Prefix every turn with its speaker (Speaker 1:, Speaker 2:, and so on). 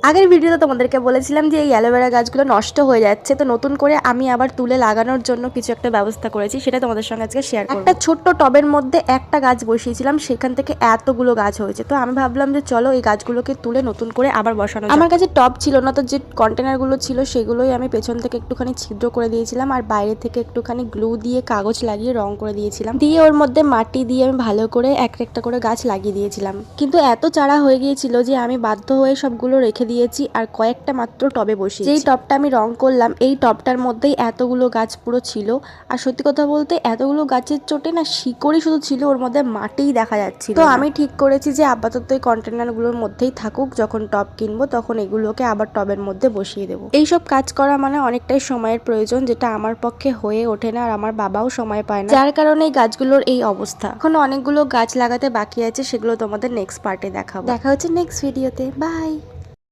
Speaker 1: আগের ভিডিওতে তোমাদেরকে বলেছিলাম যে এই অ্যালোভেরা গাছগুলো নষ্ট হয়ে যাচ্ছে, তো নতুন করে আমি আবার তুলে লাগানোর জন্য কিছু একটা ব্যবস্থা করেছি, সেটা তোমাদের সঙ্গে আজকে শেয়ার করব। একটা ছোট্ট টবের মধ্যে একটা গাছ বসিয়েছিলাম, সেখান থেকে এতগুলো গাছ হয়েছে। তো আমি ভাবলাম যে চলো এই গাছগুলোকে তুলে নতুন করে আবার বসানো। আমার কাছে টব ছিল না, তো যে কন্টেনারগুলো ছিল সেগুলোই আমি পেছন থেকে একটুখানি ছিদ্র করে দিয়েছিলাম আর বাইরে থেকে একটুখানি গ্লু দিয়ে কাগজ লাগিয়ে রং করে দিয়েছিলাম, দিয়ে ওর মধ্যে মাটি দিয়ে আমি ভালো করে একটা করে গাছ লাগিয়ে দিয়েছিলাম। কিন্তু এত চারা হয়ে গিয়েছিল যে আমি বাধ্য হয়ে সবগুলো রেখে দিয়েছি আর কয়েকটা মাত্র টবে বসিয়েছি। যেই টবটা আমি রং করলাম এই টবটার মধ্যেই এতগুলো গাছ পুরো ছিল। আর সত্যি কথা বলতে এতগুলো গাছের চোটে না শিকড়ই শুধু ছিল, ওর মধ্যে মাটিই দেখা যাচ্ছিল। তো আমি ঠিক করেছি যে আপাতত এই কন্টেনারগুলোর মধ্যেই থাকুক, যখন টব কিনবো তখন এগুলোকে আবার টবের মধ্যে বসিয়ে দেবো। এইসব কাজ করা মানে অনেকটাই সময়ের প্রয়োজন, যেটা আমার পক্ষে হয়ে ওঠে না আর আমার বাবাও সময় পায় না, যার কারণে এই গাছগুলোর এই অবস্থা। এখন অনেকগুলো গাছ লাগাতে বাকি আছে, সেগুলো তোমাদের নেক্সট পার্টে দেখাবো। দেখা হচ্ছে নেক্সট ভিডিওতে। বাই।